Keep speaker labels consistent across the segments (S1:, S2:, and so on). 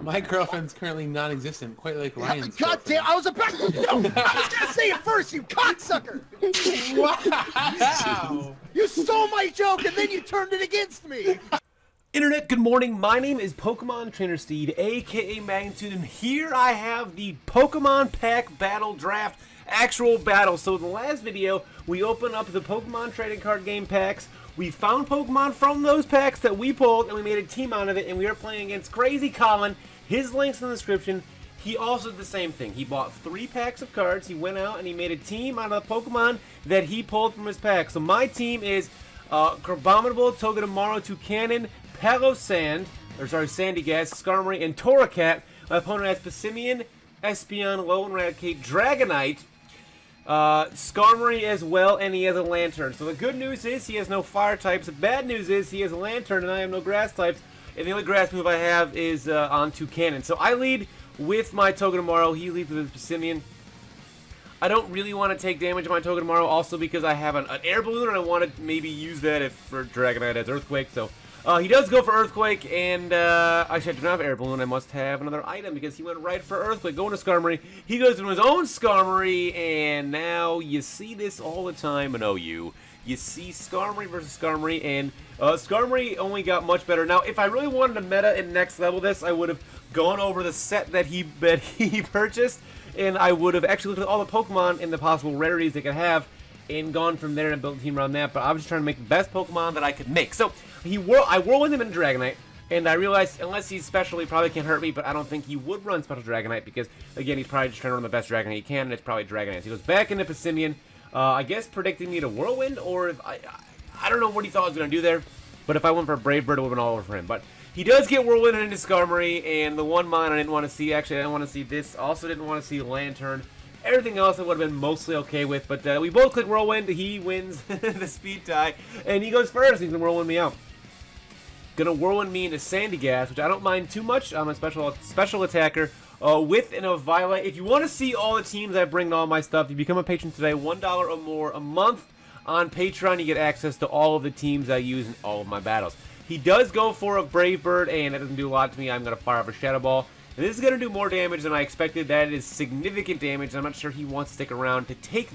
S1: My girlfriend's currently non-existent, quite like Ryan's.
S2: God damn! I was about to. No, I was gonna say it first, you cocksucker!
S1: Wow!
S2: You stole my joke and then you turned it against me.
S3: Internet, good morning. My name is Pokemon Trainer Steed, aka Magnitude, and here I have the Pokemon Pack Battle Draft actual battle. So in the last video, we opened up the Pokemon trading card game packs. We found Pokemon from those packs that we pulled, and we made a team out of it, and we are playing against CrazyColin. His link's in the description. He also did the same thing. He bought 3 packs of cards. He went out and he made a team out of the Pokemon that he pulled from his pack. So my team is Crabominable, Togedemaru, Toucannon, Palosand, Sandygas, Skarmory, and Torracat. My opponent has Passimian, Espeon, Lone Raticate, Dragonite, Skarmory as well, and he has a Lantern. So the good news is he has no fire types. The bad news is he has a Lantern and I have no grass types. And the only grass move I have is on Toucannon. So I lead with my Togedemaru. He leads with his Passimian. I don't really want to take damage on my Togedemaru, also because I have an air balloon and I want to maybe use that for Dragonite as Earthquake. So he does go for Earthquake, and actually I do not have Air Balloon. I must have another item because he went right for Earthquake, going to Skarmory. He goes into his own Skarmory, and now you see this all the time in OU. You see Skarmory versus Skarmory, and Skarmory only got much better. Now, if I really wanted to meta and next level this, I would have gone over the set that he purchased, and I would have actually looked at all the Pokemon and the possible rarities they could have, and gone from there and built a team around that. But I was just trying to make the best Pokemon that I could make. So I whirlwind him into Dragonite, and I realized unless he's special, he probably can't hurt me. But I don't think he would run special Dragonite because again, he's probably just trying to run the best Dragonite he can, and it's probably Dragonite. So he goes back into Passimian, I guess predicting me to Whirlwind, or if I don't know what he thought I was gonna do there. But if I went for a Brave Bird, it would have been all over for him. But he does get Whirlwind into Skarmory, and the one mine I didn't want to see. Actually, I didn't want to see this. Also, didn't want to see Lantern. Everything else I would have been mostly okay with, but we both click Whirlwind. He wins the speed tie, and he goes first. He's gonna Whirlwind me out. Gonna Whirlwind me into Sandygas, which I don't mind too much. I'm a special attacker with a Violet. If you want to see all the teams I bring and all my stuff, you become a patron today. $1 or more a month on Patreon. You get access to all of the teams I use in all of my battles. He does go for a Brave Bird, and that doesn't do a lot to me. I'm gonna fire off a Shadow Ball. And this is going to do more damage than I expected. That is significant damage. I'm not sure he wants to stick around to take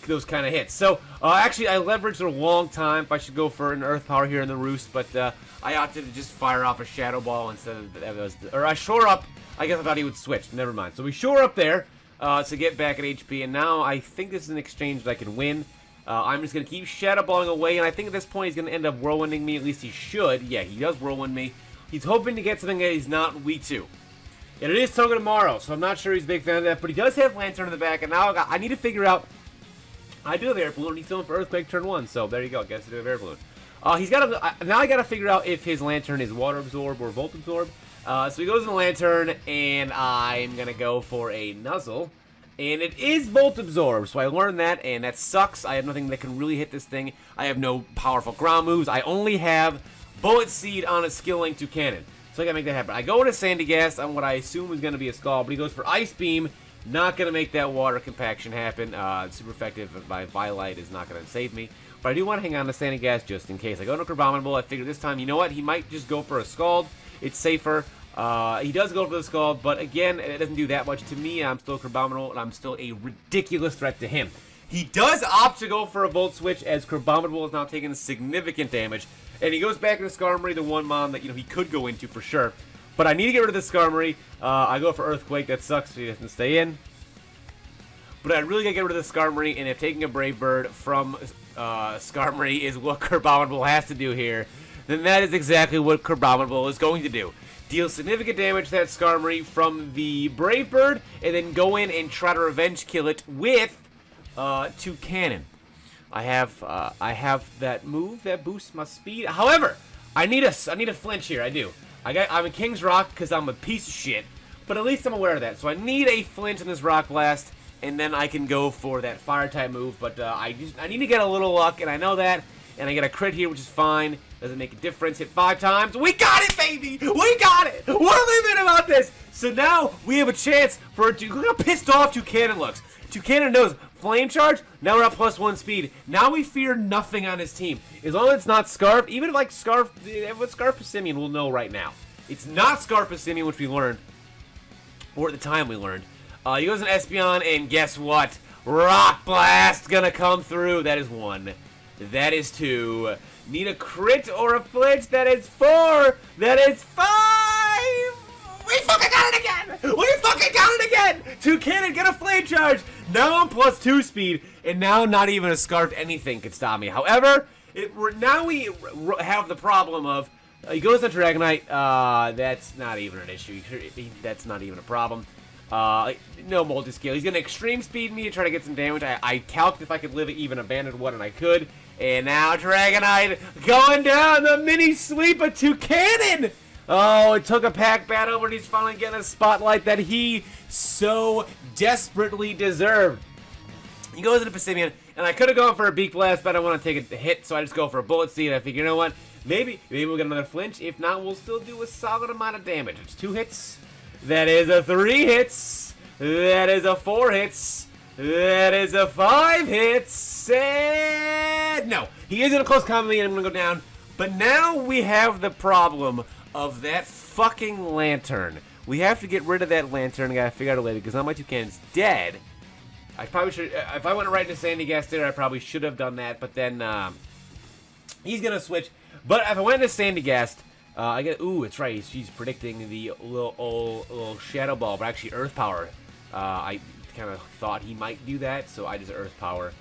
S3: those kind of hits. So, actually, I leveraged it a long time if I should go for an Earth Power here in the Roost, but I opted to just fire off a Shadow Ball instead of that. Or I shore up. I guess I thought he would switch. Never mind. So we shore up there to get back at HP, and now I think this is an exchange that I can win. I'm just going to keep Shadow Balling away, and I think at this point he's going to end up Whirlwinding me. At least he should. Yeah, he does Whirlwind me. He's hoping to get something that he's not weak to. And it is Togedemaru, so I'm not sure he's a big fan of that, but he does have Lantern in the back, and now I need to figure out. I do have Air Balloon. He's going for Earthquake turn 1, so there you go. I guess I do have Air Balloon. Now I got to figure out if his Lantern is Water Absorb or Volt Absorb. So he goes in the Lantern, and I'm going to go for a Nuzzle. And it is Volt Absorb, so I learned that, and that sucks. I have nothing that can really hit this thing. I have no powerful ground moves. I only have Bullet Seed on a skill link to Cannon. So I gotta make that happen. I go into Sandygas on what I assume is gonna be a Scald, but he goes for Ice Beam. Not gonna make that Water Compaction happen. Super effective. My Violet is not gonna save me. But I do want to hang on to Sandygas just in case. I go into Crabominable. I figure this time, you know what? He might just go for a Scald. It's safer. He does go for the Scald, but again, it doesn't do that much to me. I'm still Crabominable, and I'm still a ridiculous threat to him. He does opt to go for a Volt Switch, as Crabominable is now taking significant damage. And he goes back into Skarmory, the one mon that he could go into for sure. But I need to get rid of this Skarmory. I go for Earthquake. That sucks. He doesn't stay in. But I really got to get rid of the Skarmory. And if taking a Brave Bird from Skarmory is what Crabominable has to do here, then that is exactly what Crabominable is going to do. Deal significant damage to that Skarmory from the Brave Bird, and then go in and try to revenge kill it with Toucannon. I have that move that boosts my speed. However, I need a flinch here. I do. I'm a King's Rock because I'm a piece of shit, but at least I'm aware of that. So I need a flinch in this Rock Blast, and then I can go for that Fire type move. But I need to get a little luck, and I know that. And I get a crit here, which is fine. Doesn't make a difference. Hit 5 times. We got it, baby! We got it! What are they mean about this? So now we have a chance for it to... Look how pissed off Toucannon looks. Toucannon knows Flame Charge. Now we're at +1 speed. Now we fear nothing on his team. As long as it's not Scarf. Even if, like, Scarf... What Scarf Passimian we'll know right now. It's not Scarf Pissimian, which we learned, or at the time we learned. He goes in Espeon, and guess what? Rock Blast gonna come through. That is 1. That is 2. Need a crit or a flinch. That is 4. That is 5. We fucking got it again. We fucking got it again. Toucannon, get a flame charge. Now I'm plus 2 speed, and now not even a Scarf anything could stop me. However, now we have the problem of he goes to Dragonite. That's not even an issue. That's not even a problem. No multi-scale. He's gonna extreme speed me to try to get some damage. I calced if I could live even abandoned one, and I could. And now Dragonite going down the mini sweep of Toucannon. Oh, it took a pack battle, but he's finally getting a spotlight that he so desperately deserved. He goes into Pissimian, and I could have gone for a Beak Blast, but I don't want to take a hit, so I just go for a Bullet Seed. I figure, you know what? Maybe we'll get another flinch. If not, we'll still do a solid amount of damage. It's 2 hits. That is a 3 hits. That is a 4 hits. That is a 5 hits. And no, he is in a close combat, and I'm going to go down. But now we have the problem of that fucking Lantern. We have to get rid of that Lantern. I gotta figure out a way because now my Toucannon's dead. I probably should, if I went right into Sandygast there, I probably should have done that. But then he's gonna switch. But if I went into Sandygast, I get. Ooh, it's right. She's predicting the little Shadow Ball, but actually Earth Power. I kind of thought he might do that, so I just Earth Power.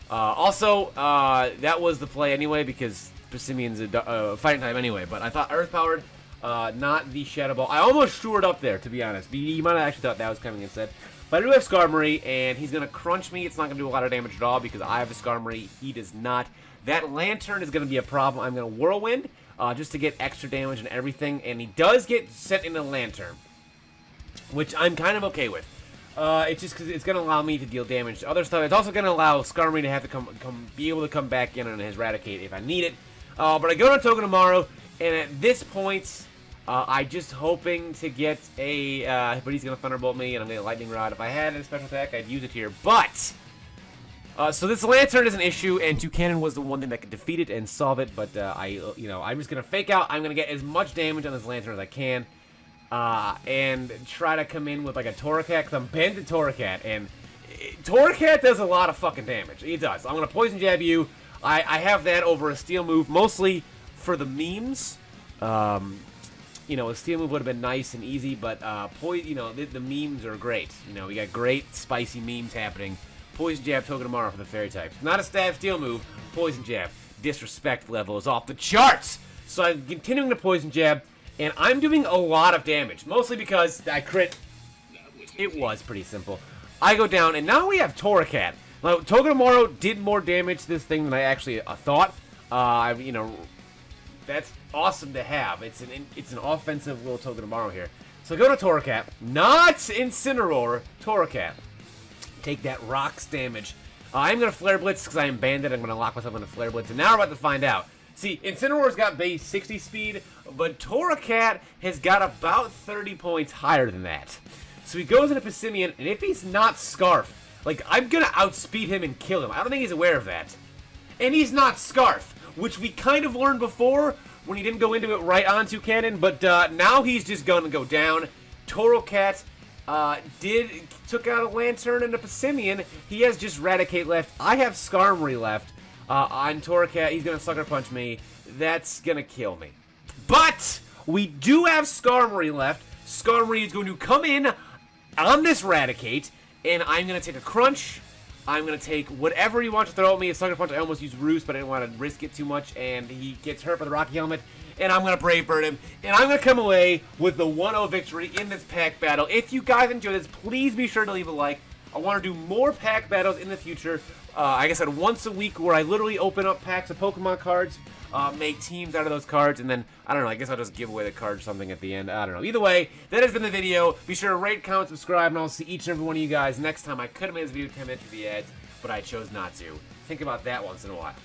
S3: Also, that was the play anyway because Pissimian's a fighting type anyway. But I thought Earth Powered. Not the Shadow Ball. I almost threw it up there, to be honest. You might have actually thought that was coming instead. But I do have Skarmory, and he's going to crunch me. It's not going to do a lot of damage at all because I have a Skarmory. He does not. That Lantern is going to be a problem. I'm going to Whirlwind just to get extra damage and everything. And he does get sent into Lantern, which I'm kind of okay with. It's just because it's going to allow me to deal damage to other stuff. It's also going to allow Skarmory to have to be able to come back in on his Raticate if I need it. But I go to Togedemaru, and at this point, I just hoping to get a, but he's going to Thunderbolt me, and I'm going to Lightning Rod. If I had a special attack, I'd use it here. But, so this Lantern is an issue, and Toucannon was the one thing that could defeat it and solve it. But I'm just going to fake out. I'm going to get as much damage on this Lantern as I can, and try to come in with like a Torracat, because I'm banned to Torracat, and Torracat does a lot of fucking damage. He does. I'm going to Poison Jab you. I have that over a Steel move, mostly for the memes. A Steel move would have been nice and easy, but the memes are great. We got great spicy memes happening. Poison Jab Togedemaru for the Fairy types. Not a Stab Steel move. Poison Jab. Disrespect level is off the charts. So I'm continuing to Poison Jab, and I'm doing a lot of damage, mostly because I crit. It was pretty simple. I go down, and now we have Torracat. Now Togedemaru did more damage to this thing than I actually thought. That's awesome to have. It's an offensive little Togedemaru here. So go to Torracat, not Incineroar, Torracat. Take that rocks damage. I'm going to Flare Blitz because I am banded. I'm going to lock myself into Flare Blitz. And now we're about to find out. See, Incineroar's got base 60 speed, but Torracat has got about 30 points higher than that. So he goes into Pissimian, and if he's not Scarf, like, I'm going to outspeed him and kill him. I don't think he's aware of that. And he's not Scarf, which we kind of learned before when he didn't go into it right on Toucannon, but now he's just going to go down. Torracat took out a Lantern and a Pissimian. He has just Raticate left. I have Skarmory left. On Torracat, he's going to Sucker Punch me. That's going to kill me. But we do have Skarmory left. Skarmory is going to come in on this Raticate, and I'm going to take a Crunch. I'm going to take whatever he wants to throw at me. A Sucker Punch, I almost used Roost, but I didn't want to risk it too much, and he gets hurt by the Rocky Helmet, and I'm going to Brave Bird him, and I'm going to come away with the 1-0 victory in this pack battle. If you guys enjoyed this, please be sure to leave a like. I want to do more pack battles in the future. Like I said, once a week where I literally open up packs of Pokemon cards, make teams out of those cards, and then, I don't know, I guess I'll just give away the card or something at the end. I don't know. Either way, that has been the video. Be sure to rate, comment, subscribe, and I'll see each and every one of you guys next time. I could have made this video 10 minutes for the ads, but I chose not to. Think about that once in a while.